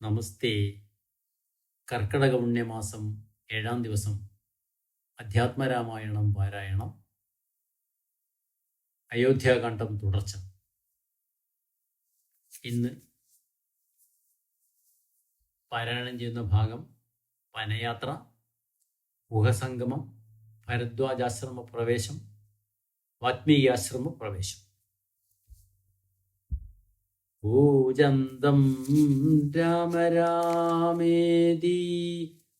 നമസ്തേ. കർക്കിടക പുണ്യമാസം 7-ാം ദിവസം അധ്യാത്മരാമായണം പാരായണം. അയോധ്യാകാന്ഡം തുടർച്ച. ഇന്ന് പാരായണം ചെയ്യുന്ന ഭാഗം വനയാത്ര, ഗുഹസംഗമം, ഭരദ്വാജാശ്രമ പ്രവേശം, വാത്മീകാശ്രമ പ്രവേശം. കൂജന്തം രാമ രാമേതി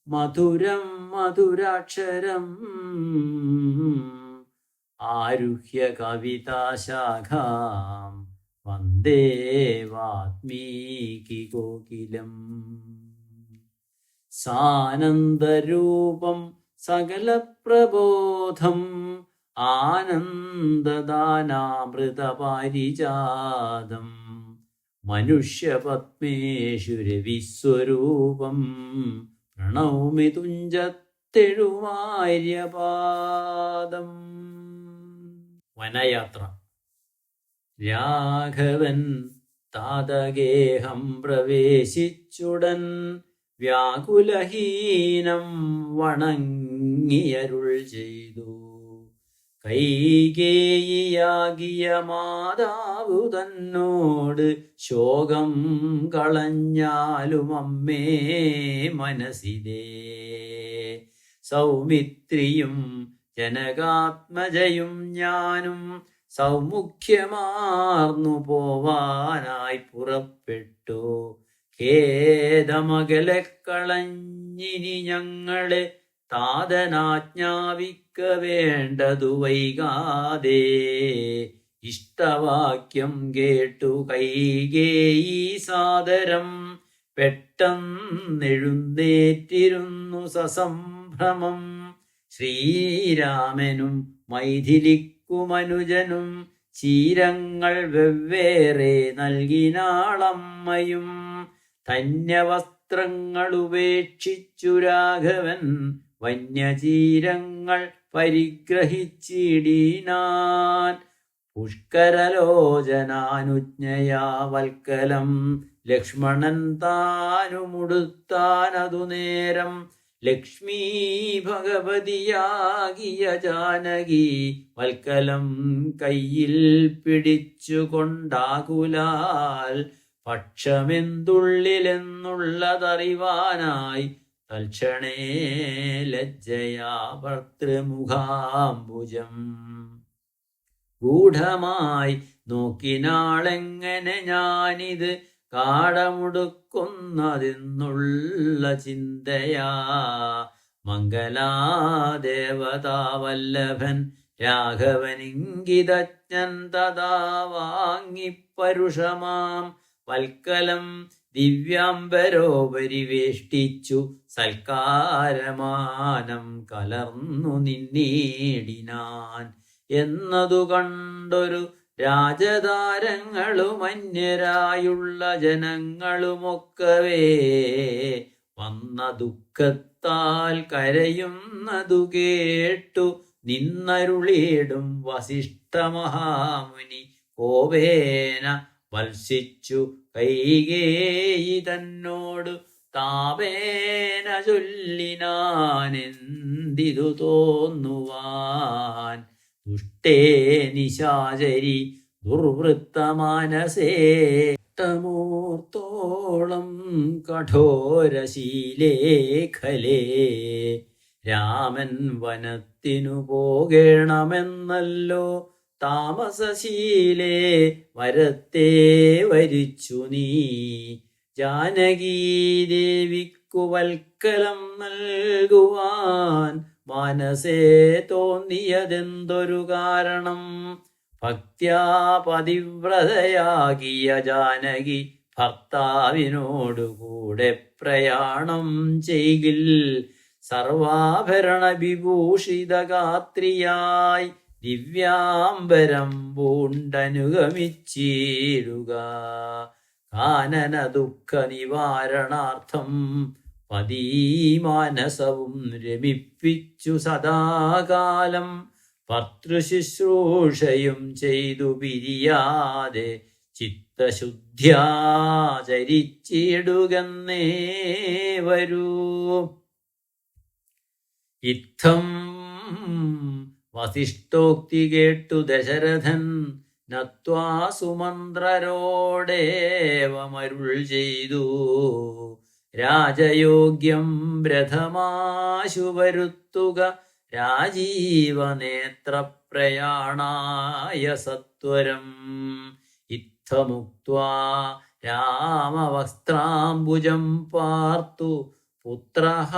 മധുരം മധുരാക്ഷരം ആരുഹ്യ കവിതാശാഖാം വന്ദേ വാത്മീകി കോകിലം. സാനന്ദരൂപം സകലപ്രബോധം ആനന്ദദാനാമൃതപാരിജാതം മനുഷ്യപത്മേഷു രവിസ്വരൂപം പ്രണൗമി തുഞ്ചത്തെഴുമാര്യപാദം. വനയാത്ര. രാഘവൻ താതഗേഹം പ്രവേശിച്ചുടൻ വ്യാകുലഹീനം വണങ്ങിയരുൾ ചെയ്തു. കൈകേയിയാകിയ മാതാവു തന്നോട് ശോകം കളഞ്ഞാലും അമ്മേ മനസ്സിലേ. സൗമിത്രിയും ജനകാത്മജയും ഞാനും സൗമുഖ്യമാർന്നു പോവാനായി പുറപ്പെട്ടു. ഖേദമകലെ കളഞ്ഞിനി ഞങ്ങളെ താതനാജ്ഞാപിക്ക വേണ്ടതു വൈകാതെ. ഇഷ്ടവാക്യം കേട്ടു കൈകേയി സാദരം പെട്ടെന്നെഴുന്നേറ്റിരുന്നു സസംഭ്രമം. ശ്രീരാമനും മൈഥിലിക്കുമനുജനും ചീരങ്ങൾ വെവ്വേറെ നൽകിനാളമ്മയും. ധന്യവസ്ത്രങ്ങൾ ഉപേക്ഷിച്ചു രാഘവൻ വന്യചീരങ്ങൾ പരിഗ്രഹിച്ചിടിനാൻ. പുഷ്കരലോചനാനുജ്ഞയാ വൽക്കലം ലക്ഷ്മണൻ താനുമുടുത്താനതു നേരം. ലക്ഷ്മീ ഭഗവതിയാകിയ ജാനകി വൽക്കലം കയ്യിൽ പിടിച്ചുകൊണ്ടാകുലാൽ പക്ഷമെന്തുള്ളിലെന്നുള്ളതറിവാനായി തൽക്ഷണേ ലജ്ജയാ ഭർതൃമുഖാംബുജം ഗൂഢമായി നോക്കിനാളെങ്ങനെ ഞാനിത് കാടമുടുക്കുന്നതെന്നുള്ള ചിന്തയാ. മംഗലാദേവതാവല്ലഭൻ രാഘവനിങ്കിതജ്ഞൻ തഥാ വാങ്ങിപ്പരുഷമാം വൽക്കലം ദിവ്യാംബരോപരിവേഷ്ടിച്ചു സൽക്കാരമാനം കലർന്നു നിന്നീടിനാൻ. എന്നതു കണ്ടൊരു രാജതാരങ്ങളും അന്യരായുള്ള ജനങ്ങളുമൊക്കവേ വന്ന ദുഃഖത്താൽ കരയുന്നതു കേട്ടു നിന്നരുളിയിടും വസിഷ്ഠമഹാമുനി കോപേന വത്സിച്ചു കൈകേയി തന്നോട് താപേന ചൊല്ലിനാനെന്തിതു തോന്നുവാൻ. ദുഷ്ടേ നിശാചരി ദുർവൃത്തമാനസേ ട്ടമൂർത്തോളം കഠോരശീലേ ഖലേ. രാമൻ വനത്തിനു പോകണമെന്നല്ലോ താമസശീലേ വരത്തെ വരിച്ചു നീ. ജാനകീദേവിക്കു വൽക്കലം നൽകുവാൻ മനസ്സേ തോന്നിയതെന്തൊരു കാരണം. ഭക്ത്യാ പതിവ്രതയാകിയ ജാനകി ഭർത്താവിനോടുകൂടെ പ്രയാണം ചെയ്കിൽ സർവാഭരണ വിഭൂഷിത ഗാത്രിയായി ദിവ്യാംബരം പൂണ്ടനുഗമിച്ചിടുക. കാനന ദുഃഖ നിവാരണാർത്ഥം പതീമാനസവും രമിപ്പിച്ചു സദാകാലം ഭർതൃശുശ്രൂഷയും ചെയ്തു പിരിയാതെ ചിത്തശുദ്ധ്യാ ചരിച്ചിടുകന്നേ വരൂ. ഇത്തം വസിഷ്ഠോക്തി കേട്ടു ദശരഥൻ നത്വാ സുമന്ത്രരോടേവമരുൾ ചെയ്തു. രാജയോഗ്യം രഥമാശു വരുത്തുക രാജീവനേത്രപ്രയാണായ സത്വരം. ഇത്തമുക്ത്വാ രാമവസ്ത്രാംബുജം പാർത്തു പുത്രഃ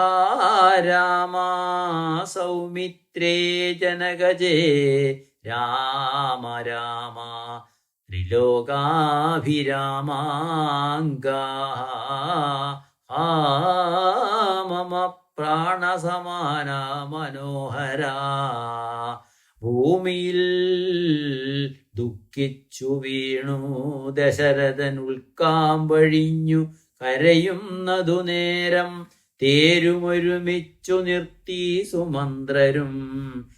രാമാ സൗമിത്രേ ജനകജേ രാമ രാമ ത്രിലോകാഭിരാമാംഗാഃ. മമ പ്രാണസമാന മനോഹര. ഭൂമിയിൽ ദുഃഖിച്ചു വീണു ദശരഥൻ ഉൾക്കാമ്പഴിഞ്ഞു കരയുന്നതു നേരം. തേരുമൊരുമിച്ചു നിർത്തി സുമന്ത്രരും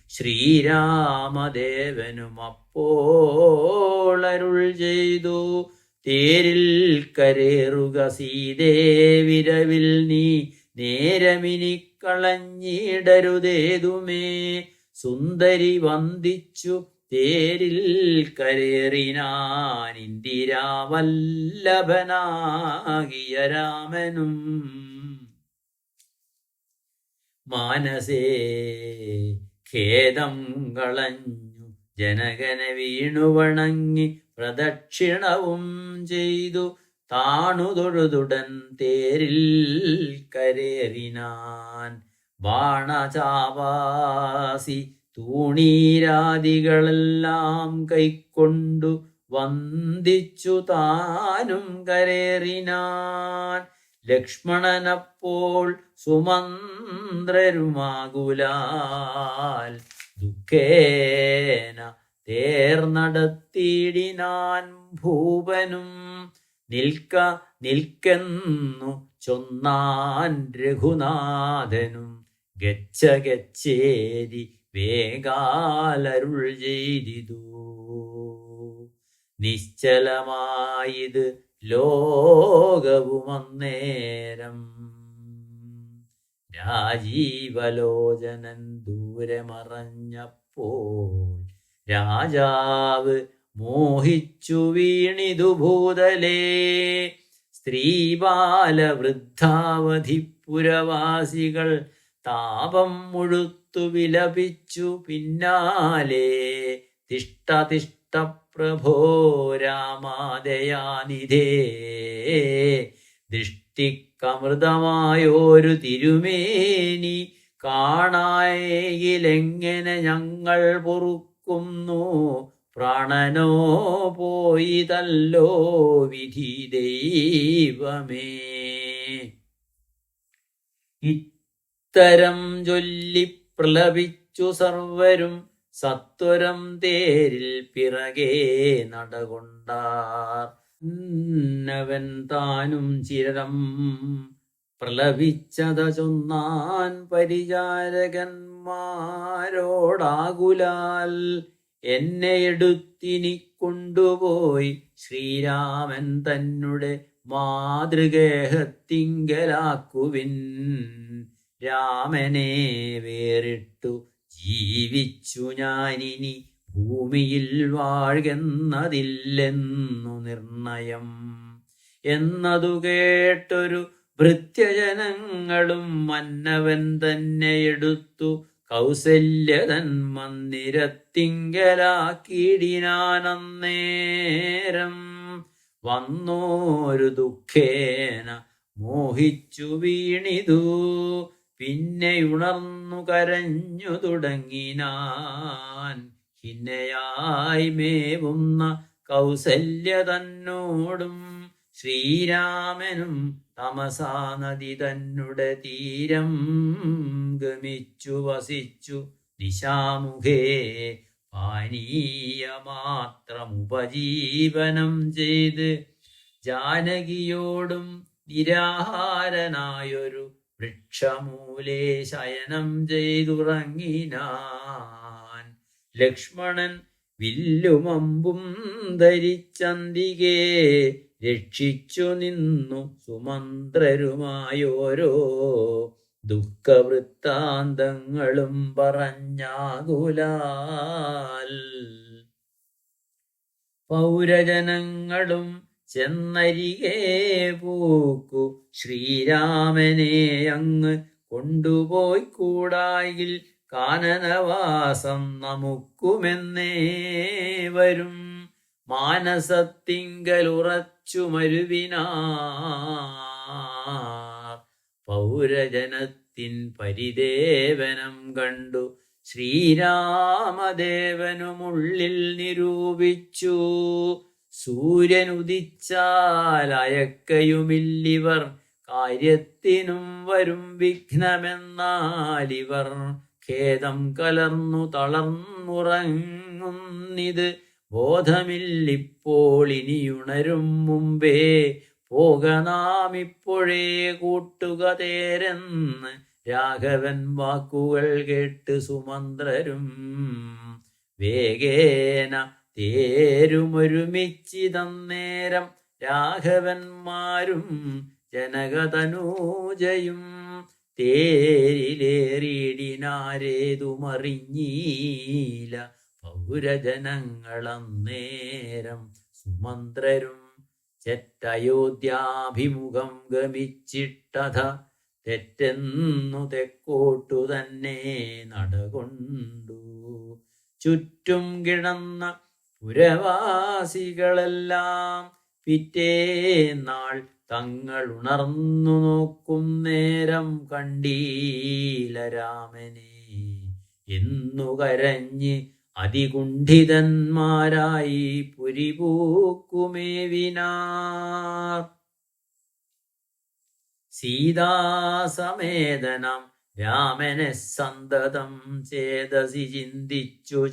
ശ്രീരാമദേവനും അപ്പോൾ അരുൾ ചെയ്തു. തേരിൽ കരേറുക സീതേ വിരവിൽ നീ നേരമിനി കളഞ്ഞിടരുതേതുമേ. സുന്ദരി വന്ദിച്ചു തേരിൽ കരേറിനാൻ ഇന്ദിരാവല്ലഭനാകിയ രാമനും. മാനസേ ഖേദം കളഞ്ഞു ജനകനെ വീണു വണങ്ങി പ്രദക്ഷിണവും ചെയ്തു. താണു തൊഴുതുടൻ തേരിൽ കരേറിനാൻ. ബാണചാപാസി തൂണീരാദികളെല്ലാം കൈക്കൊണ്ടു വന്ദിച്ചു താനും കരേറിനാൻ. ലക്ഷ്മണനപ്പോൾ സുമന്ത്രരുമാകുലാൽ ദുഃഖേന തേർനടത്തിയിടിനാൻ ഭൂപനും. നിൽക്കെന്നു ചൊന്നാൻ രഘുനാഥനും. ഗച്ഛ ഗച്ഛേരി വേഗാലരുൾ ചെയ്തിതു. നിശ്ചലമായത് ലോകവുമന്നേരം. രാജീവലോചനൻ ദൂരെ മറഞ്ഞപ്പോൾ രാജാവ് മോഹിച്ചു വീണിതു ഭൂതലേ. സ്ത്രീബാലവൃദ്ധാവധിപുരവാസികൾ താപം മുഴുത്തു വിലപിച്ചു പിന്നാലെ. തിഷ്ട തിഷ്ട പ്രഭോ രാമാദയാനിധേ. ദൃഷ്ടിക്കമൃതമായോരു തിരുമേനി കാണായെങ്കിലെങ്ങനെ ഞങ്ങൾ പൊറുക്കുന്നു. പ്രാണനോ പോയിതല്ലോ വിധി ദൈവമേ. ഇത്തരം ചൊല്ലി പ്രലപിച്ചു സർവരും സത്വരം തേരിൽ പിറകെ നടകൊണ്ടാർ. നവൻ താനും ചിരം പ്രലപിച്ചത ചൊന്നാൻ പരിചാരകന്മാരോടാകുലാൽ. എന്നെ എടുത്തിനി കൊണ്ടുപോയി ശ്രീരാമൻ തന്നെ മാതൃഗേഹത്തിങ്കലാക്കുവിൻ. രാമനെ വേറിട്ടു ജീവിച്ചു ഞാനിനി ഭൂമിയിൽ വാഴുന്നതില്ലെന്നു നിർണയം. എന്നതു കേട്ടൊരു ഭൃത്യജനങ്ങളും മന്നവൻ തന്നെ എടുത്തു കൗസല്യതൻ മന്ദിരത്തിങ്കലാക്കിയിടിനാനന്നേരം. വന്നോരു ദുഃഖേന മോഹിച്ചു വീണിതു. പിന്നെ ഉണർന്നു കരഞ്ഞു തുടങ്ങിനാൻ. ഹിന്നയായി മേവുന്ന കൗസല്യ തന്നോടും ശ്രീരാമനും തമസാ നദി തന്നെ തീരം ഗമിച്ചു വസിച്ചു ദിശാമുഖേ. പാനീയമാത്രമുപജീവനം ചെയ്ത് ജാനകിയോടും നിരാഹാരനായൊരു വൃക്ഷമൂലേ ശയനം ചെയ്തുറങ്ങിനാൻ. ലക്ഷ്മണൻ വില്ലുമമ്പും ധരിച്ചന്തികെ രക്ഷിച്ചു നിന്നു സുമന്ത്രരുമായോരോ ദുഃഖവൃത്താന്തങ്ങളും പറഞ്ഞാകുലാൽ. പൗരജനങ്ങളും ചെന്നരികെ പൂക്കു ശ്രീരാമനെ അങ്ങ് കൊണ്ടുപോയി കൂടായിൽ കാനനവാസം നമുക്കുമെന്നേ വരും. മാനസത്തിങ്കലുറച്ചു മരുവിനാർ പൗരജനത്തിൻ പരിദേവനം കണ്ടു ശ്രീരാമദേവനുമുള്ളിൽ നിരൂപിച്ചു. സൂര്യനുദിച്ചാൽ അയക്കയുമില്ലിവർ കാര്യത്തിനും വരും വിഘ്നമെന്നാലിവർ ഖേദം കലർന്നു തളർന്നുറങ്ങുന്നിത് ബോധമില്ലിപ്പോൾ ഇനിയുണരും മുമ്പേ പോക നാം ഇപ്പോഴേ കൂട്ടുക തേരെന്ന് രാഘവൻ വാക്കുകൾ കേട്ട് സുമന്ത്രരും വേഗേന തേരുമൊരുമിച്ചിതന്നേരം രാഘവന്മാരും ജനകതനൂജയും തേരിലേറിയിടിനാരേതുമറിഞ്ഞീല പൗരജനങ്ങളന്നേരം സുമന്ത്രരും ചെറ്റയോധ്യാഭിമുഖം ഗമിച്ചിട്ടഥ തെറ്റെന്നു തെക്കോട്ടു തന്നെ നടകൊണ്ടു. ചുറ്റും കിടന്ന പുരവാസികളെല്ലാം പിറ്റേന്നാൾ തങ്ങൾ ഉണർന്നു നോക്കും നേരം കണ്ടീല രാമനെ എന്നു കരഞ്ഞ് അതികുണ്ഠിതന്മാരായി പുരിപൂക്കുമേവിനാർ. സീതാസമേതനം രാമനെ സന്തതം ചേതസി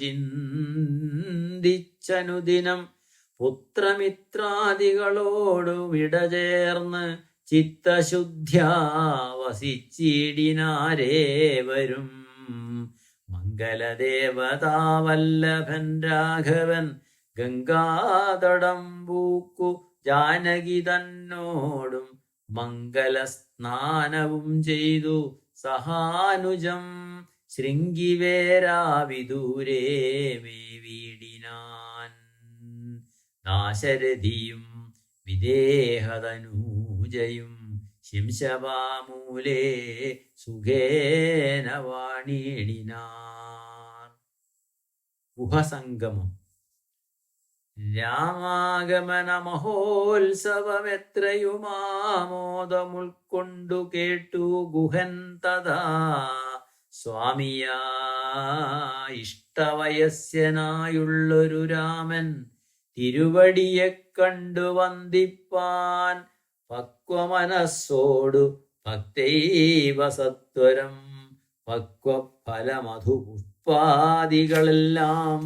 ചിന്തിച്ചനുദിനം പുത്രമിത്രാദികളോടും ഇടചേർന്ന് ചിത്തശുദ്ധ്യാ വസിച്ചിടിനാരേവരും. മംഗലദേവതാവല്ലഭൻ രാഘവൻ ഗംഗാതടം പൂക്കു ജാനകി തന്നോടും മംഗലസ്നാനവും ചെയ്തു സഹാനുജം ശൃംഗിവേരാവിദൂരേ മേവിടിനാൻ. ദാശരഥിയും വിദേഹതനൂജയും ശിംശവാമൂലേ സുഖേന വാണിടിനാർ. ഗുഹസംഗമം. രാമാഗമന മഹോത്സവമെത്രയുമാമോദമുൾക്കൊണ്ടു കേട്ടു ഗുഹൻ തഥാ സ്വാമിയാ ഇഷ്ടവയസ്യനായുള്ളൊരു രാമൻ തിരുവടിയെ കണ്ടു വന്ദിപ്പാൻ പക്വമനസ്സോടു ഭക്തൈവ സത്വരം പക്വഫലമധുപുഷ്പാദികളെല്ലാം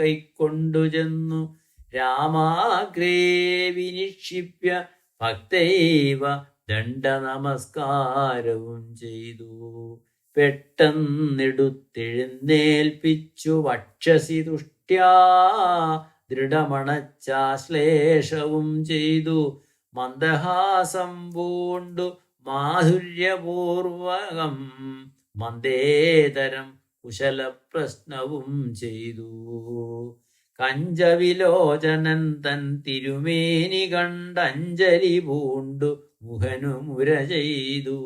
കൈക്കൊണ്ടു ചെന്നു രാമാഗ്രേ വിനിക്ഷിപ്യ ഭക്തൈവ ദണ്ഡനമസ്കാരവും ചെയ്തു. പെട്ടെന്നെടുത്തെഴുന്നേൽപ്പിച്ചു വക്ഷസി തുഷ്ട്യാ ദൃഢമണച്ചാശ്ലേഷവും ചെയ്തു മന്ദഹാസം പൂണ്ടു മാധുര്യപൂർവകം മന്ദേതരം കുശലപ്രശ്നവും ചെയ്തു. കഞ്ചവിലോചനൻ തൻ തിരുമേനി കണ്ടഞ്ജലി പൂണ്ടു മുഖനുമുര ചെയ്തു.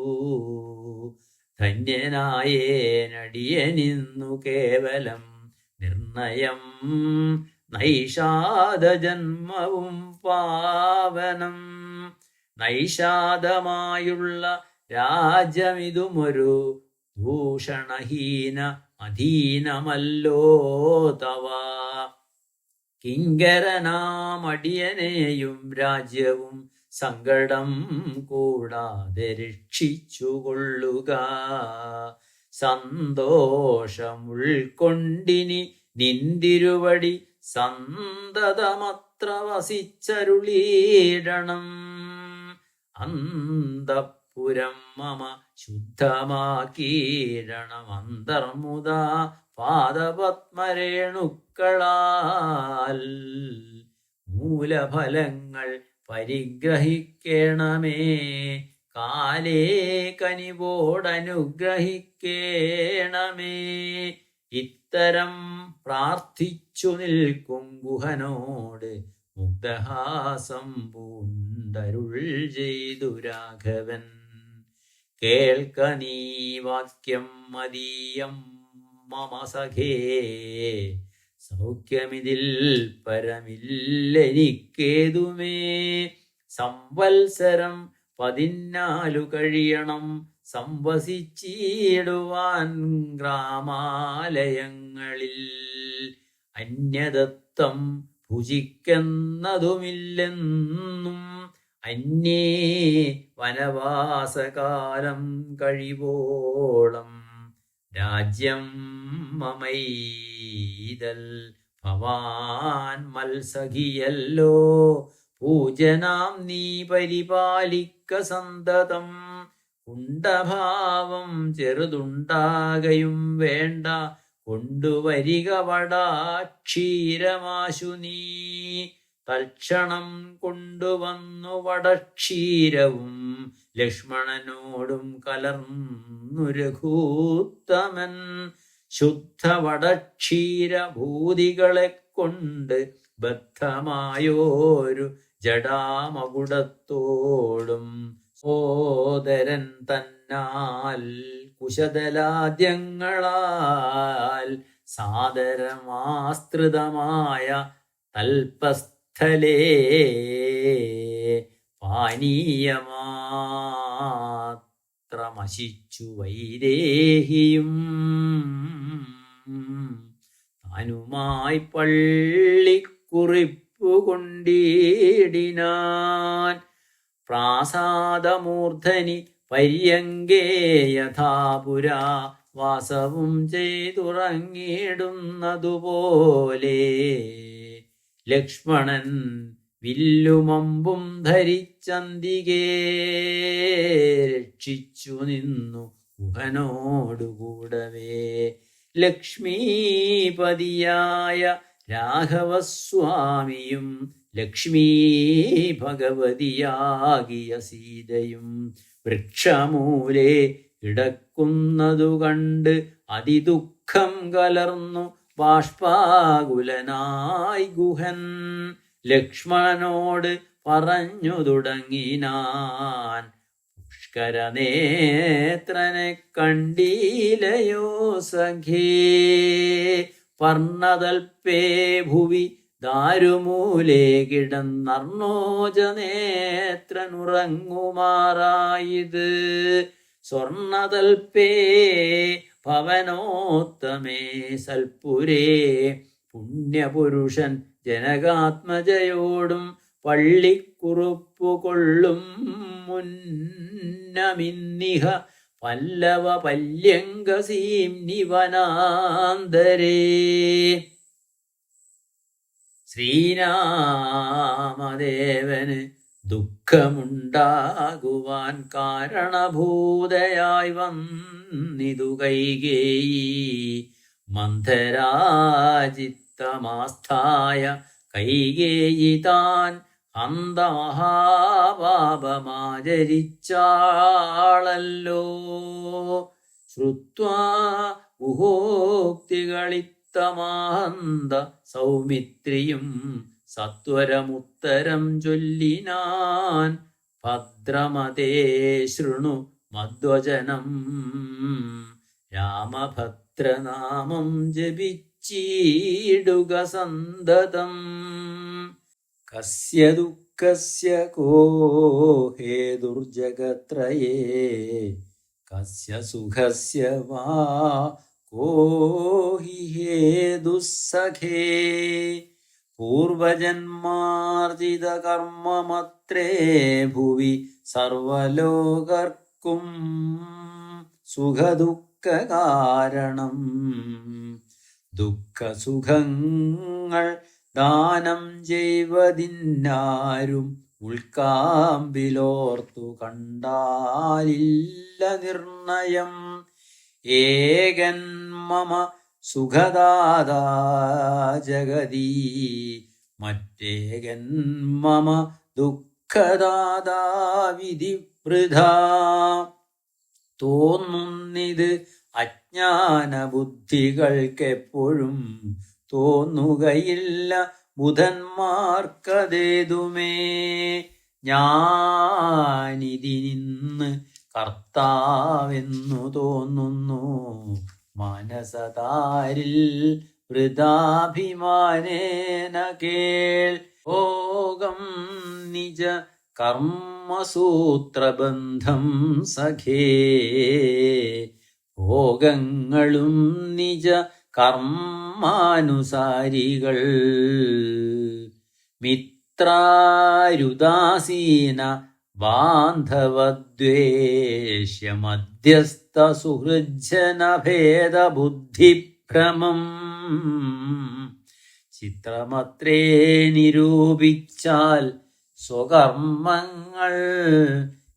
ധന്യനായേനടിയനിന്നു കേവലം നിർണയം നൈഷാദജന്മവും പാവനം. നൈഷാദമായുള്ള രാജ്യമിതുമൊരു ഭൂഷണഹീന അധീനമല്ലോ തവ. കിങ്കരനാമടിയനെയും രാജ്യവും സങ്കടം കൂടാതെ രക്ഷിച്ചുകൊള്ളുക. സന്തോഷമുൾക്കൊണ്ടിനി നിന്തിരുവടി സന്തതമത്ര വസിച്ചരുളീടണം. അന്തഃപുരവാസികളായ പുരം മമ ശുദ്ധമാക്കീരണമന്തർമുദാ പാദപത്മരേണുക്കളാൽ മൂലഫലങ്ങൾ പരിഗ്രഹിക്കണമേ. കാലേ കനിവോടനുഗ്രഹിക്കേണമേ. ഇത്തരം പ്രാർത്ഥിച്ചു നിൽക്കും ഗുഹനോട് മുഗ്ധഹാസം പൂണ്ടരുൾ ചെയ്തു രാഘവൻ. കേൾക്ക നീ വാക്യം മദീയം മമ സഖേ, സൗഖ്യമിതിൽ പരമില്ലെനിക്കേതുമേ. സംവത്സരം 14 കഴിയണം സംവസിച്ചിടുവാൻ ഗ്രാമാലയങ്ങളിൽ. അന്യദത്തം ഭുജിക്കുന്നതുമില്ലെന്നും അന്യേ വനവാസകാലം കഴിവോളം. രാജ്യം മമൈതൽ ഭവാൻ മത്സഖിയല്ലോ, പൂജനാം നീ പരിപാലിക്ക സന്തതം. കുണ്ടഭാവം ചെറുതുണ്ടാകയും വേണ്ട, കൊണ്ടുവരിക വടാക്ഷീരമാശു നീ. തൽക്ഷണം കൊണ്ടുവന്നു വടക്ഷീരവും ലക്ഷ്മണനോടും കലർന്നു രഘൂത്തമൻ. ശുദ്ധ വടക്ഷീരഭൂതികളെ കൊണ്ട് ബദ്ധമായോരു ജടാമകുടത്തോടും സോദരൻ തന്നാൽ കുശതലാദ്യങ്ങളാൽ സാദരമാസ്തൃതമായ തൽപസ്ഥലേ പാനീയമാത്രമശിച്ചു വൈദേഹിയും താനുമായി പള്ളിക്കുറിപ്പു കൊണ്ടിടിനാൻ. പ്രാസാദമൂർധനി പര്യങ്കേ യഥാപുരാ വാസവും ചെയ്തുറങ്ങിടുന്നതുപോലെ. ലക്ഷ്മണൻ വില്ലുമമ്പും ധരിച്ചന്തികേ രക്ഷിച്ചു നിന്നു ഗുഹനോടുകൂടവേ. ലക്ഷ്മീപതിയായ രാഘവസ്വാമിയും ലക്ഷ്മീ ഭഗവതിയാകിയ സീതയും വൃക്ഷമൂലേ കിടക്കുന്നതു കണ്ട് അതിദുഃഖം കലർന്നു ബാഷ്പാകുലനായി ഗുഹൻ. ലക്ഷ്മണനോട് പറഞ്ഞു തുടങ്ങിനാൻ, പുഷ്കരനേത്രനെ കണ്ടീലയോ സഖേ. പർണതൽപേ ഭുവി ദാരുമൂലേ കിടന്നർണോജനേത്രനുറങ്ങുമാറായത്. സ്വർണതൽപേ ഭവനോത്തമേ സൽപുരേ പുണ്യപുരുഷൻ ജനകാത്മജയോടും പള്ളിക്കുറുപ്പു കൊള്ളും മുന്നമിന്നിഹ പല്ലവ പല്യങ്കസീം നിവനാന്തരേ. ശ്രീരാമദേവന് ദുഃഖമുണ്ടാകുവാൻ കാരണഭൂതയായി വന്നിതു കൈകേയി. മന്ധരാജിത്തമാസ്ഥായ കൈകേയി താൻ അന്തമഹാപാപമാചരിച്ചാളല്ലോ. ശ്രുത്വാ ഗുഹോക്തികളിത്തമാഹന്ത സൗമിത്രിയും സത്വരമുത്തരം ചൊല്ലിനാൻ. ഭദ്രമതേ ശൃണു മദ്വചനം, രാമഭദ്രനാമം ജപിച്ചീടുക സന്തതം. കസ്യ ദുഃഖസ്യ കോ ഹേതുർജഗത്രയേ, കസ്യ സുഖസ്യ വാ കോ ഹി ഹേതുസ്സഖേ. പൂർവജന്മാർജിതകർമ്മമത്രേ ഭുവി സർവലോകർക്കും സുഖദുഃഖകാരണം. ദുഃഖസുഖങ്ങൾ ദാനം ചെയ്വതിന്നാരും ഉൾക്കാമ്പിലോർത്തു കണ്ടാലില്ല നിർണയം. ഏകൻ മമ സുഖദാതാ ജഗതി മറ്റേകൻ മമ ദുഃഖദാതാ വിധിവൃഥാ. തോന്നുന്നിത് അജ്ഞാന ബുദ്ധികൾക്കെപ്പോഴും തോന്നുകയില്ല ബുധന്മാർക്കതേതുമേ. ഞാനിതിനിന്ന് കർത്താവെന്നു തോന്നുന്നു മനസതാരിൽ വൃഥാഭിമാനേന കേൾ. ഭോഗം നിജ കർമ്മസൂത്രബന്ധം സഖേ ഭോഗങ്ങളും നിജ കർമാനുസാരികൾ. മിത്രാരുദാസീന ബാന്ധവദ്വേഷ്യ മധ്യസ്ഥ സുഹൃജ്ജന ഭേദബുദ്ധിഭ്രമം. ചിത്രമത്രേ നിരൂപിച്ചാൽ സ്വകർമ്മങ്ങൾ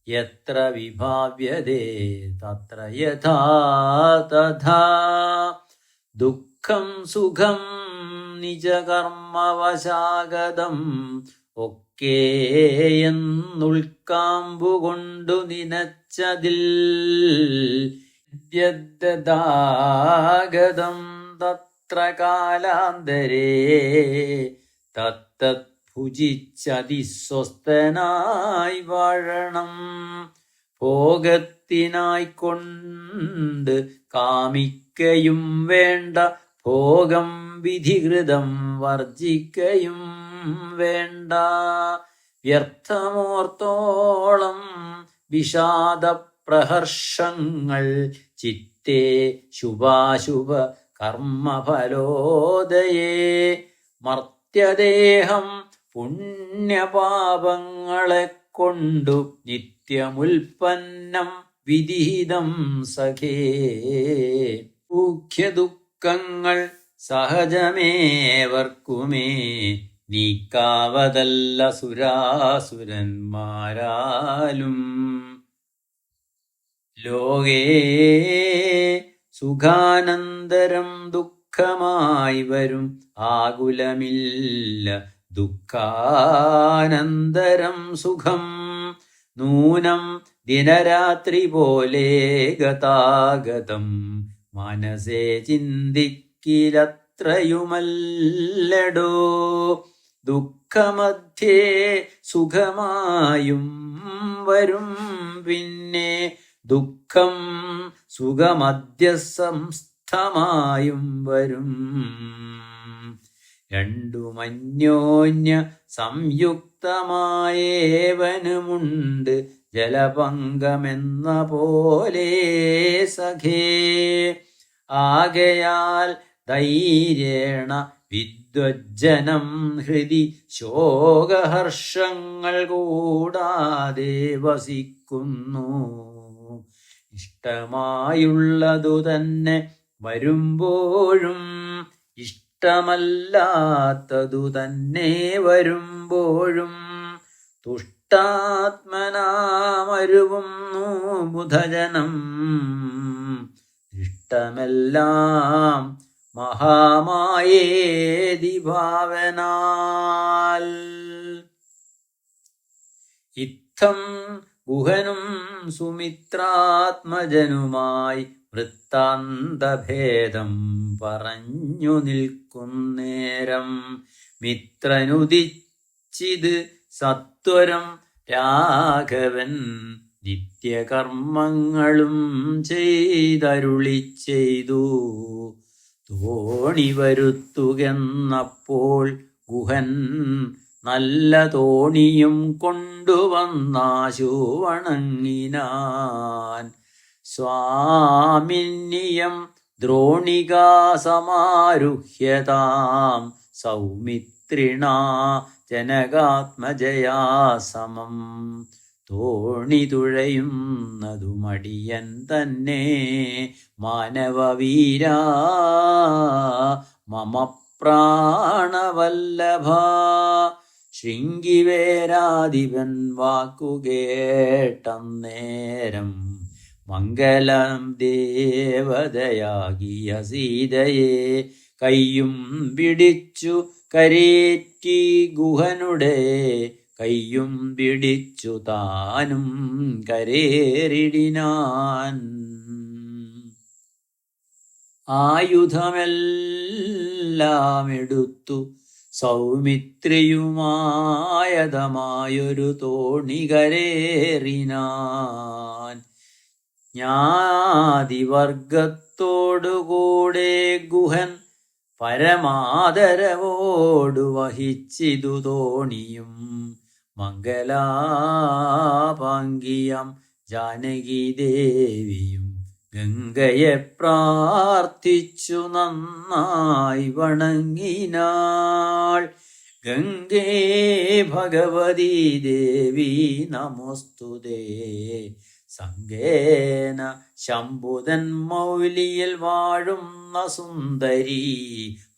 യത്ര വിഭാവ്യതേ തത്ര യഥാ തഥാ. ദുഃഖം സുഖം നിജകർമ്മവശാഗതം ഒക്കെയെന്നുൾക്കാമ്പുകൊണ്ടു നിനച്ചതിൽ വ്യദ്ഗതം തത്ര കാലാന്തരേ തത്തത് ഭുജിച്ചതിസ്വസ്ഥനായി വാഴണം. ഭോഗത്തിനായിക്കൊണ്ട് കാമിക്കയും വേണ്ട ഭോഗം വിധികൃതം വർജിക്കയും വേണ്ട. വ്യർത്ഥമോർത്തോളം വിഷാദപ്രഹർഷങ്ങൾ ചിത്തേ ശുഭാശുഭ കർമ്മഫലോദയേ. മർത്യദേഹം പുണ്യപാപങ്ങളെ കൊണ്ടു നിത്യമുൽപ്പന്നം വിധിഹിതം സഖേ. മുഖ്യദുഃഖങ്ങൾ സഹജമേവർക്കുമേ നീക്കാവതല്ല സുരാസുരന്മാരാലും. ലോകേ സുഖാനന്തരം ദുഃഖമായി വരും ആകുലമില്ല ദുഃഖാനന്തരം സുഖം. നൂനം ദിനരാത്രി പോലെ ഗതാഗതം മനസ്സേ ചിന്തിക്കിലത്രയുമല്ലടോ. ദുഃഖമധ്യേ സുഖമായും വരും പിന്നെ ദുഃഖം സുഖമധ്യസംസ്ഥമായും വരും. രണ്ടുമന്യോന്യ സംയുക്തമായേവനുമുണ്ട് ജലപങ്കമെന്ന പോലെ സഖേ. ആകയാൽ ധൈര്യേണ വിദ്വജ്ജനം ഹൃദി ശോകഹർഷങ്ങൾ കൂടാതെ വസിക്കുന്നു. ഇഷ്ടമായുള്ളതു തന്നെ വരുമ്പോഴും ഇഷ്ടമല്ലാത്തതു തന്നെ വരുമ്പോഴും തുഷ്ടാത്മനാമരുവുന്നു ബുധജനം. ഇഷ്ടമെല്ലാം മഹാമായേതി ഭാവനാൽ. ഇത്തം ഗുഹനും സുമിത്രാത്മജനുമായി വൃത്താന്തഭേദം പറഞ്ഞു നിൽക്കുന്നേരം മിത്രനുദിച്ചിത് സത്വരം രാഘവൻ നിത്യകർമ്മങ്ങളും ചെയ്തരുളി ചെയ്തു. തോണി വരുത്തുകെന്നപ്പോൾ ഗുഹൻ നല്ല തോണിയും കൊണ്ടുവന്നാശു വണങ്ങിനാൻ. സ്വാമിന്യം ദ്രോണികാസമാരുഹ്യതാം സൗമിത്രിണാ ജനകാത്മജയാ സമം. തോണി തുഴയുന്നതു മടിയൻ തന്നെ മാനവവീരാ മമ പ്രാണവല്ലഭ. ശൃംഗിവേരാധിപൻ വാക്കുകേട്ടന്നേരം മംഗലം ദേവതയാകിയ സീതയെ കയ്യും പിടിച്ചു കരേറ്റി ഗുഹനുടെ കയ്യും പിടിച്ചു താനും കരേറിടിനാൻ. ആയുധമെല്ലാം എടുത്തു സൗമിത്രിയുമായതമായൊരു തോണി കരേറിനാൻ. ജ്ഞാതിവർഗത്തോടുകൂടെ ഗുഹൻ പരമാദരവോടു വഹിച്ചിതു തോണിയും. മംഗലാപാങ്കിയം ജാനകി ദേവിയും ഗംഗയെ പ്രാർത്ഥിച്ചു നന്നായി വണങ്ങിനാൾ. ഗംഗേ ഭഗവതി ദേവി നമോസ്തുതേ. സംഗേന ശംഭുതൻ മൗലിയിൽ വാഴുന്ന സുന്ദരി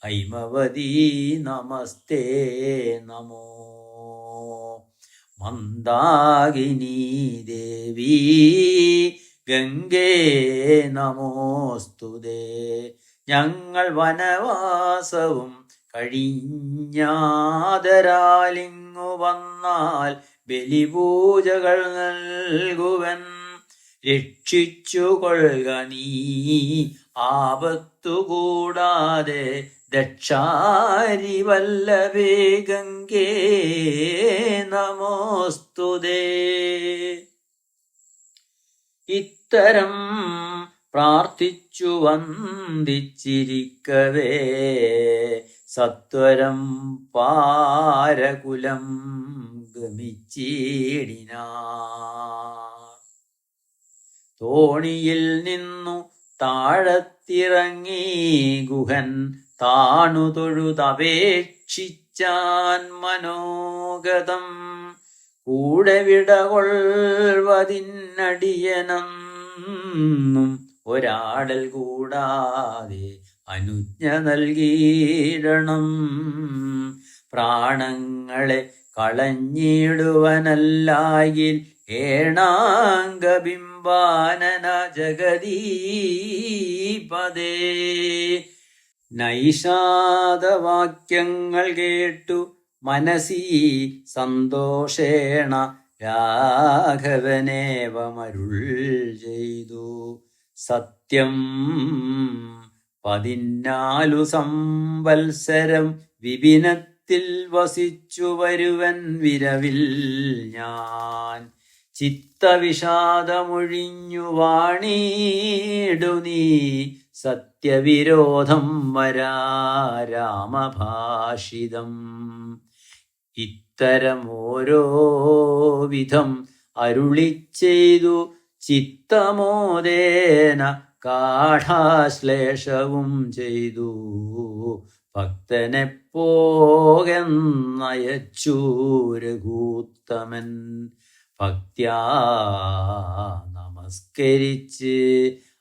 ഹൈമവതി നമസ്തേ നമോ. മന്ദാകിനി ദേവി ഗംഗേ നമോസ്തുതേ. ഞങ്ങൾ വനവാസവും കഴിഞ്ഞാദരാലിങ്ങു വന്നാൽ ബലിപൂജകൾ നൽകുവൻ. രക്ഷിച്ചു കൊള്ളുക നീ ആപത്തുകൂടാതെ ദക്ഷാരി വല്ലഭേ ഗംഗേ നമോസ്തുതേ. ഇത്തരം പ്രാർത്ഥിച്ചു വന്ദിച്ചിരിക്കവേ സത്വരം പാരകുലം ഗമിച്ചിടിനാർ. തോണിയിൽ നിന്നു താഴത്തിറങ്ങി ഗുഹൻ താണു തൊഴുതപേക്ഷിച്ചാൻ മനോഗതം. കൂടെ വിടകൊള്ളുവതിനടിയനെന്നും ഒരാടൽ കൂടാതെ അനുജ്ഞ നൽകിയിടണം. പ്രാണങ്ങളെ കളഞ്ഞിടുവനല്ലായിൽ ഏണാംഗബിംബാനന ജഗദീപദേ. നൈഷാദവാക്യങ്ങൾ കേട്ടു മനസി സന്തോഷേണ രാഘവനേവമരുൾ ചെയ്തു. സത്യം 14 സംവത്സരം വിപിനത്തിൽ വസിച്ചു വരുവൻ വിരവിൽ ഞാൻ. ചിത്തവിഷാദമൊഴിഞ്ഞു വാണിടു നീ സത്യവിരോധം വരാ രാമഭാഷിതം. ഇത്തരം ഓരോ വിധം അരുളിച്ചെയ്തു ചിത്തമോദേന കാഠാശ്ലേഷവും ചെയ്തു. ഭക്തനെ പോകെന്നയച്ചു രഘൂത്തമൻ. ഭക്ത്യാ നമസ്കരിച്ച്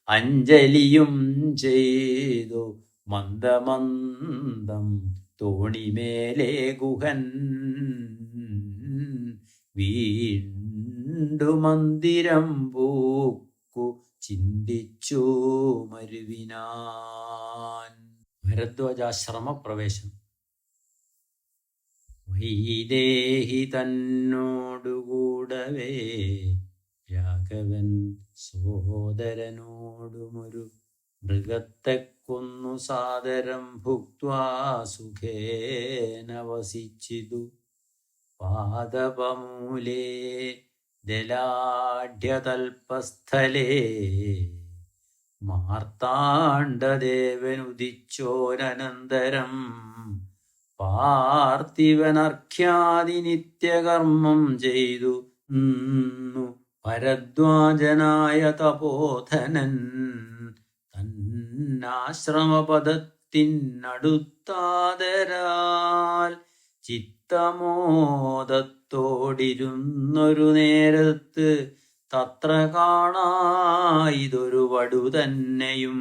അഞ്ജലിയും ചെയ്തു മന്ദമന്ദം തോണിമേലെ ഗുഹൻ. വീണ്ടു മന്ദിരം പൂക്കു ചിന്തിച്ചു മരുവിനാൻ. ഭരദ്വാജാശ്രമപ്രവേശം. വൈദേഹി തന്നോടുകൂടവേ രാഘവൻ സോദരനോടുമൊരു മൃഗത്തെ കൊന്നു സാദരം ഭുക്ത്വാ സുഖേന വസിച്ചിതു. പാദപമൂലേ ദലാഢ്യതൽപസ്ഥലേ മാർത്താണ്ഡദേവനുദിച്ചോരനന്തരം പാർത്ഥിവനർഘ്യാദി നിത്യകർമ്മം ചെയ്തു ഭരദ്വാജനായ തപോധനൻ. തന്നാശ്രമപദത്തിനടുത്താദരാൽ ചിത്തമോദത്തോടിരുന്നൊരു നേരത്ത് തത്ര കാണായിതൊരു വടു തന്നെയും.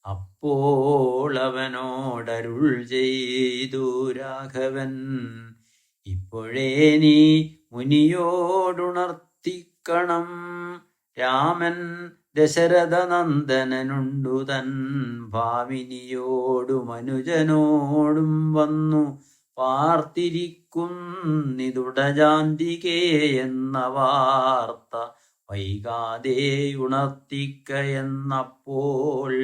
അപ്പോൾ അവനോടരുൾ ചെയ്തു രാഘവൻ, ഇപ്പോഴേ നീ മുനിയോടുണർത്തിക്കണം. രാമൻ ദശരഥനന്ദനനുണ്ടു തൻ ഭാമിനിയോടും അനുജനോടും വന്നു പാർത്തിരിക്കുന്നിതുടജാന്തികേ എന്ന വാർത്ത വൈകാതെ ഉണർത്തിക്കയെന്നപ്പോൾ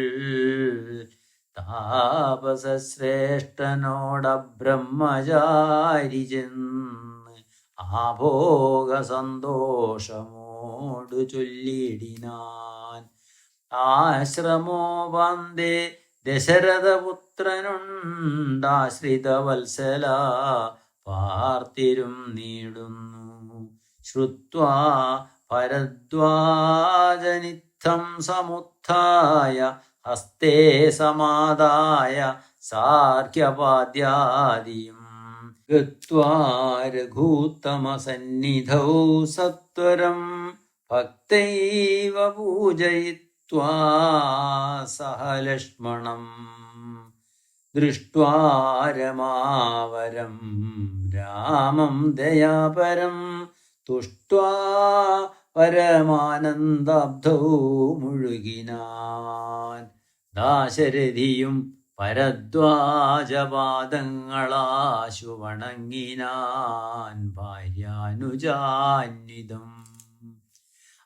താപസശ്രേഷ്ഠനോടബ്രഹ്മചാരി ചെന്ന് ആഭോഗ സന്തോഷമോടു ചൊല്ലിടിനാൻ. ആശ്രമോപാന്തേ ദശരഥപുത്രനുണ്ടാശ്രിതവത്സല പാർത്തിരും നീടുന്നു. ശ്രുത്വാ ഭരദ്വാജനിത്തം സമുത്ഥായ ഹസ്തേ സമാദായ സാർഘ്യപാദ്യാദിയും ഗത്വാ രഘൂത്തമസന്നിധൗ സത്വരം ഭക്തൈവ പൂജയിത്വാ സഹ ലക്ഷ്മണം. ദൃഷ്ട്വാ രമാവരം രാമം ദയാപരം തുഷ്ട്വാ പരമാനന്ദാബ്ധൗ മുഴുകിനാൻ. ദാശരഥിയും ഭരദ്വാജപാദങ്ങളാശു വണങ്ങിനാൻ ഭാര്യാനുജാന്വിതം.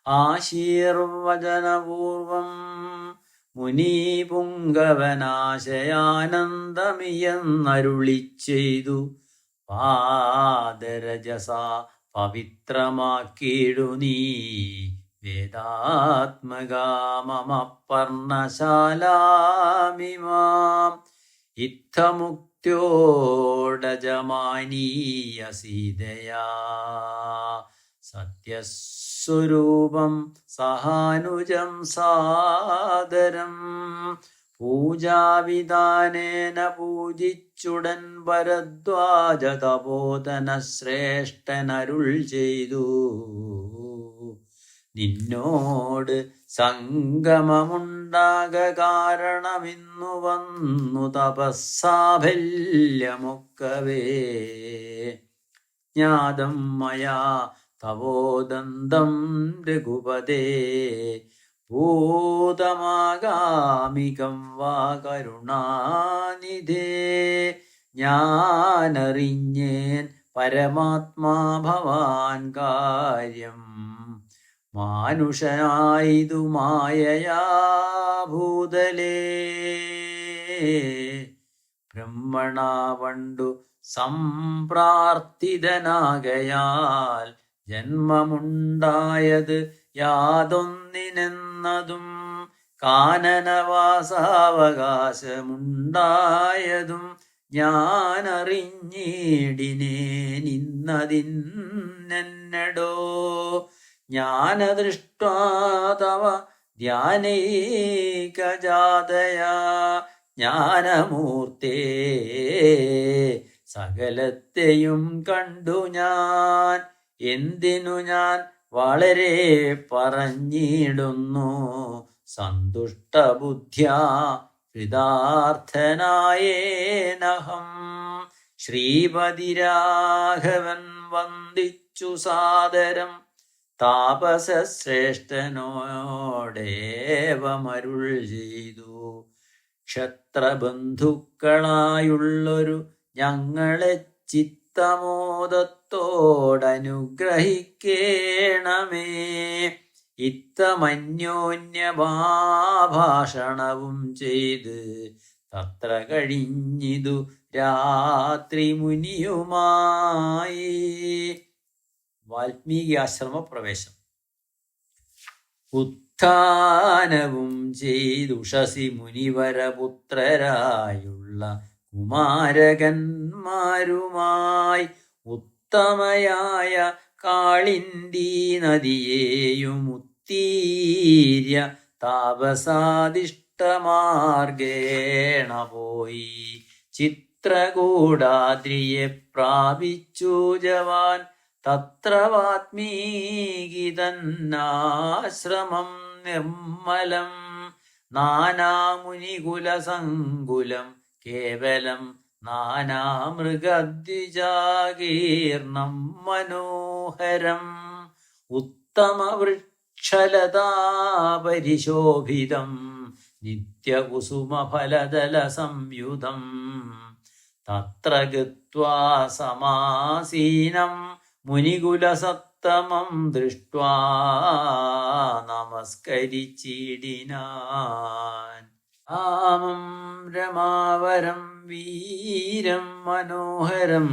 ആശീർവചനപൂർവം മുനിപുങ്കവനാശയാനന്ദമിയെന്നരുളി ചെയ്തു. പാദരജസ പവിത്രമാക്കിയിടു നീ വേദാത്മകാമമ പർണശാലാമിമാം. ഇത്തമുക്ത്യോടജമാനീയ സീതയാ സത്യസ്വരൂപം സഹാനുജം സാദരം. പൂജാവിധാനേന പൂജിച്ചുടൻ ഭരദ്വാജ തപോധന ശ്രേഷ്ഠനരുൾ ചെയ്തു. നിന്നോട് സംഗമമുണ്ടാക കാരണമിന്നു വന്നു തപസ്സാഫല്യമൊക്കവേ. ജ്ഞാതം മയാ തവോദന്തം രഘുപതേ ഭൂതമാഗാമികം വാ കരുണാനിധേ. ഞാനറിഞ്ഞേൻ പരമാത്മാ ഭവാൻ കാര്യം മാനുഷനായിതു മായയാ ഭൂതലേ. ബ്രഹ്മണാ പണ്ടു സംപ്രാർത്ഥിതനാകയാൽ ജന്മമുണ്ടായത് യാതൊന്നിനെന്നതും കാനനവാസാവകാശമുണ്ടായതും ഞാനറിഞ്ഞിടിനേനിന്നതിന്നെടോ. ജ്ഞാനദൃഷ്ട്വാ തവ ധ്യാനൈകജാതയാ ജ്ഞാനമൂർത്തേ സകലത്തെയും കണ്ടു ഞാൻ. എന്തിനു ഞാൻ വളരെ പറഞ്ഞിടുന്നു സന്തുഷ്ടബുദ്ധ്യാ കൃതാർത്ഥനായേനഹം. ശ്രീപതിരാഘവൻ വന്ദിച്ചു സാദരം താപസശ്രേഷ്ഠനോടേവമരുൾ ചെയ്തു. ക്ഷത്രബന്ധുക്കളായുള്ളൊരു ഞങ്ങളെ ചിത്തമോദത്തോടനുഗ്രഹിക്കേണമേ. ഇത്തമന്യോന്യഭാഷണവും ചെയ്ത് തത്ര കഴിഞ്ഞിതു രാത്രി മുനിയുമായി. വാൽമീകി ആശ്രമ പ്രവേശം. ഉത്ഥാനവും ചെയ്തുഷസി മുനിവരപുത്രരായുള്ള കുമാരകന്മാരുമായി ഉത്തമയായ കാളിന്ദീ നദിയേയും ഉത്തീര്യ താപസാദിഷ്ടമാർഗേണ പോയി. ചിത്രകൂടാദ്രിയെ പ്രാപിച്ചു ജവാൻ തത്ര വാത്മീകി തന്നാശ്രമം നിർമ്മലം. നാനാമുനികുലസങ്കുലം കേവലം നാനാമൃഗദ്വിജാകീർണം മനോഹരം ഉത്തമവൃക്ഷലതാപരിശോഭിതം നിത്യകുസുമഫലദലസംയുതം തത്ര ഗത്വാ സമാസീനം മുനികുലസത്തമം ദൃഷ്ട്വാ നമസ്കരിച്ചിടിനാൻ. രാമം രമാവരം വീരം മനോഹരം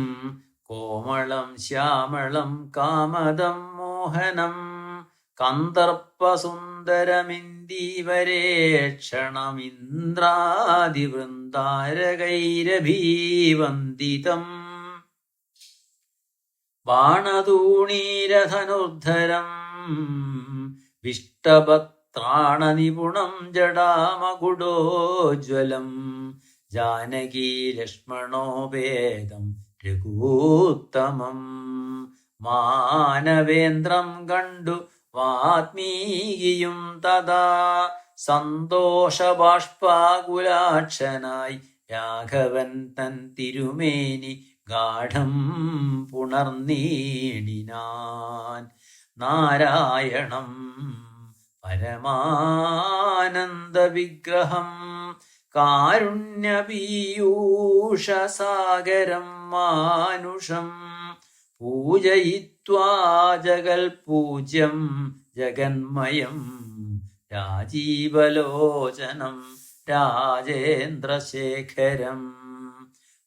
കോമളം ശ്യാമളം കാമദം മോഹനം കന്ദർപ്പസുന്ദരമിന്ദീവരേക്ഷണമിന്ദ്രാദിവൃന്ദാരകൈരഭീവന്ദിതം ബാണതൂണീരധനുർധരം വിഷ്ടപത്രാണനിപുണം ജടാമകുടോജ്വലം ജാനകീ ലക്ഷ്മണോപേതം രഘൂത്തമം മാനവേന്ദ്രം കണ്ടു വാത്മീകിയും തഥാ സന്തോഷബാഷ്പാകുലാക്ഷനായി രാഘവൻ തൻ തിരുമേനി ഗാഠം പുണർനീടിനാൻ. നാരായണം പരമാനന്ദവിഗ്രഹം കാരുണ്യപീയൂഷസാഗരം മാനുഷം പൂജയിത്വാ ജഗൽപൂജ്യം ജഗന്മയം രാജീവലോചനം രാജേന്ദ്രശേഖരം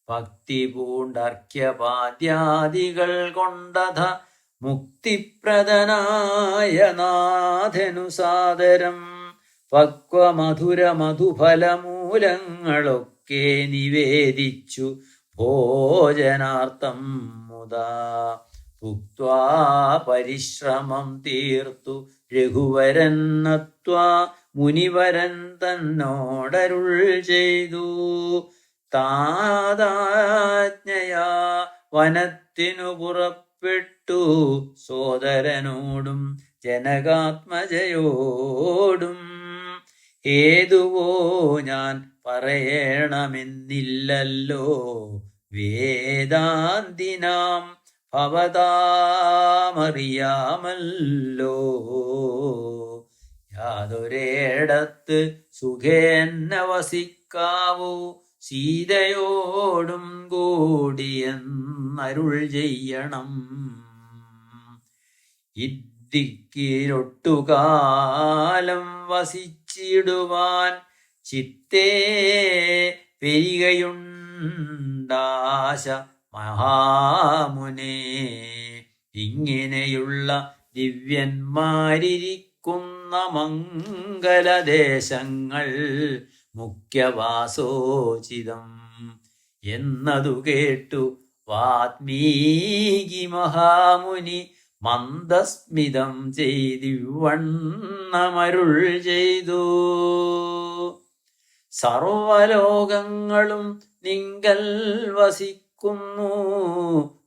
ഭക്തിപൂണ്ടർഘ്യപാദ്യാദികൾ കൊണ്ടധ മുക്തിപ്രദനായ നാഥനുസാദരം പക്വമധുരമധുഫലമൂലങ്ങളൊക്കെ നിവേദിച്ചു ഭോജനാർത്ഥം മുദാ ഭുക്ത്വാ പരിശ്രമം തീർത്തു രഘുവരൻ നത്വാ മുനിവരൻ തന്നോടരുൾ ചെയ്തു. താതാജ്ഞയാ വനത്തിനു പുറപ്പെട്ടു സോദരനോടും ജനകാത്മജയോടും. ഏതുവോ ഞാൻ പറയണമെന്നില്ലല്ലോ വേദാന്തിനാം ഭവതാമറിയാമല്ലോ. യാതൊരേടത്ത് സുഖേന്ന വസിക്കാവൂ സീതയോടും കൂടിയെന്നരുൾ ചെയ്യണം. ഇദ്ദിക്കിലൊട്ടുകാലം വസിച്ചിടുവാൻ ചിത്തേ പെരികയുണ്ടാശ മഹാമുനേ. ഇങ്ങനെയുള്ള ദിവ്യന്മാരിരിക്കുന്ന മംഗലദേശങ്ങൾ മുഖ്യവാസോചിതം എന്നതു കേട്ടു വാത്മീകി മഹാമുനി മന്ദസ്മിതം ചെയ്തിവണ്ണമരുൾ ചെയ്തു. സർവലോകങ്ങളും നിങ്കൽ വസിക്കുന്നു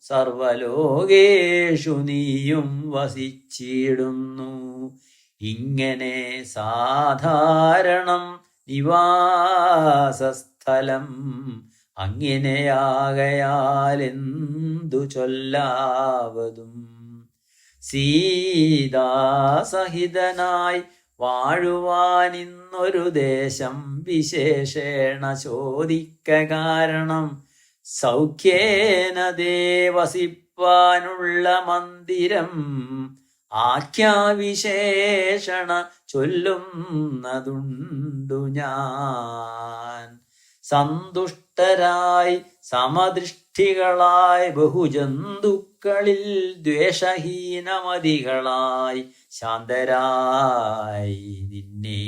സർവലോകേഷു നീയും വസിച്ചിടുന്നു. ഇങ്ങനെ സാധാരണം നിവാസസ്ഥലം അങ്ങനെയാകയാലെന്തു ചൊല്ലാവതും. സീതാസഹിതനായി വാഴുവാനിന്നൊരു ദേശം വിശേഷേണ ചോദിക്ക കാരണം സൗഖ്യേന ദേവസിപ്പാനുള്ള മന്ദിരം ആഖ്യാവിശേഷണ ചൊല്ലുന്നതുണ്ടു ഞാൻ. സന്തുഷ്ടരായി സമദൃഷ്ടികളായി ബഹുജന്തുക്കളിൽ ദ്വേഷഹീനമതികളായി ശാന്തരായി നിന്നെ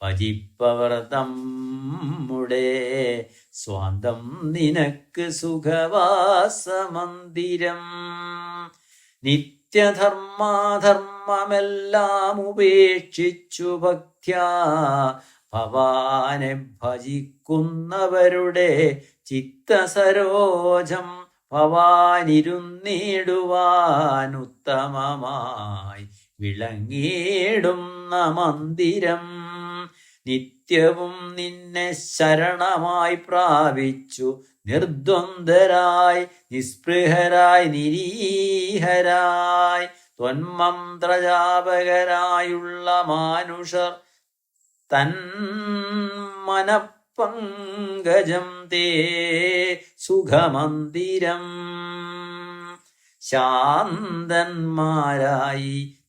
ഭജിപ്പവർ തമ്മുടെ സ്വാന്തം നിനക്ക് സുഖവാസമന്ദിരം. നിത്യധർമാധർമ്മമെല്ലാം ഉപേക്ഷിച്ചു ഭക്ത്യാ ഭവാനെ ഭജിക്കുന്നവരുടെ ചിത്തസരോജം ഭവാനിരുന്നിടുവാൻ ഉത്തമമായി വിളങ്ങിയിടുന്ന മന്ദിരം. നിത്യവും നിന്നെ ശരണമായി പ്രാപിച്ചു നിർദ്വന്ദ്വരായി നിസ്പൃഹരായി നിരീഹരായി ത്വന്മന്ത്രജാപകരായുള്ള മാനുഷർ തൻ മനപ്പങ്കജം തേ സുഖമന്ദിരം. ശാന്തന്മാരായി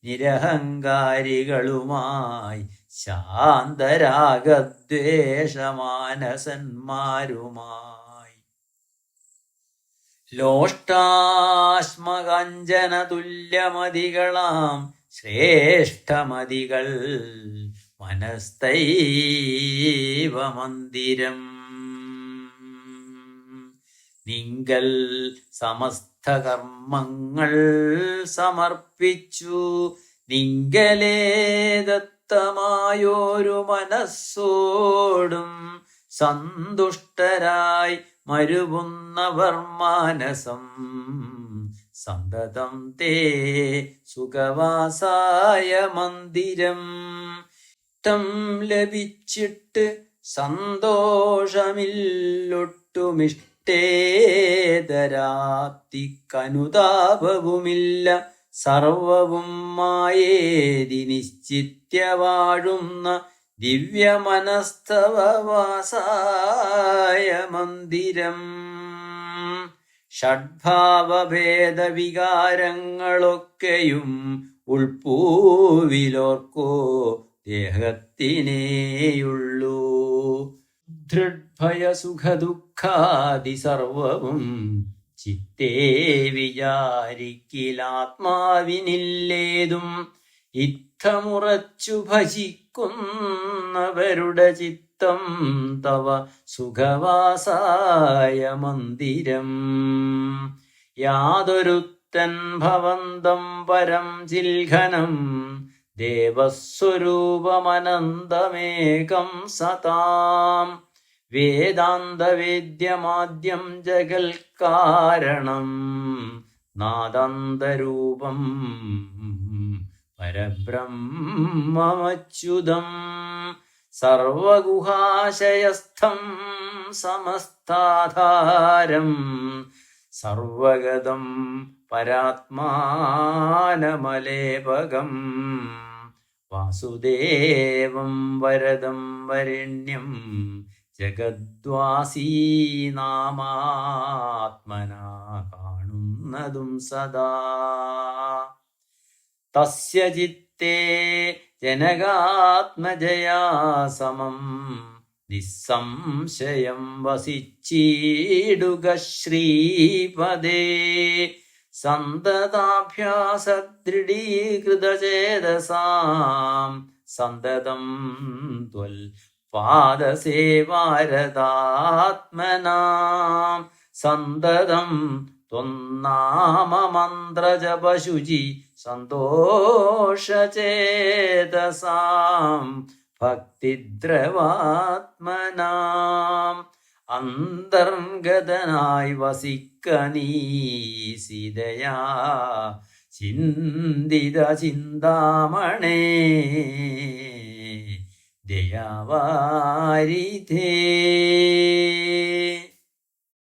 നിരഹങ്കാരികളുമായി ശാന്തരാഗദ്വേഷമാനസന്മാരുമായി ലോഷ്ടാശ്മകഞ്ചന തുല്യമതികളാം ശ്രേഷ്ഠമതികൾ മനസ്തൈവ മന്ദിരം. നിങ്കൽ സമസ്ത കർമ്മങ്ങൾ സമർപ്പിച്ചു നിങ്കലേ ദത്തമായോരു മനസ്സോടും സന്തുഷ്ടരായി മരുവുന്നവർ മാനസം സന്തതം തേ സുഖവാസായ മന്ദിരം. ഇഷ്ടം ലഭിച്ചിട്ട് സന്തോഷമില്ലൊട്ടുമിഷ്ടേതരാപ്തിക്കനുതാപവുമില്ല സർവവും മായേതി നിശ്ചിത്യ വാഴുന്ന ദിവ്യമനസ്തവവാസായ മന്ദിരം. ഷഡ്ഭാവഭേദവികാരങ്ങളൊക്കെയും ഉൾപ്പൂവിലോർക്കോ ദേഹത്തിനേയുള്ളൂ. ദൃഢഭയസുഖദുഃഖാദി സർവവും ചിത്തേ വിചാരിക്കിലാത്മാവിനില്ലേതും ഇത്തമുറച്ചു ഭജിക്കുന്നവരുടെ ചിത്തം തവ സുഖവാസായ മന്ദിരം. യാതൊരുത്തൻ ഭവന്തം പരം ചിൽഘനം ദേവസ്വരൂപമനന്തമേകം സതാം വേദാന്തവേദ്യമാദ്യം ജഗൽക്കാരണം നാദാന്തരൂപം പരബ്രഹ്മമച്യുതം സർവഗുഹാശയസ്ഥം സമസ്താധാരം സർവഗതം പരാത്മാനമലേപകം വാസുദേവം വരദം വരണ്യം ജഗദ്വാസീനാമാത്മനാ കാണുന്നതും സദാ. തസ്യ ചിത്തേ ജനകാത്മജയാ സമം നിസ്സംശയം വസിച്ചിടുക ശ്രീപദേ. സന്തതാഭ്യാസദൃഢീകൃതചേതസാം സന്തതം ത്വൽ പാദസേവാരതാത്മനാം സന്തതം ത്വന്നാമമന്ത്രജപശുചി സന്തോഷചേതസാം ഭക്തിദ്രവാത്മനാം അന്തർഗതനായി വസിക്കനീസിതയാ ചിന്തിത ചിന്താമണേ ദയാവാരിധേ.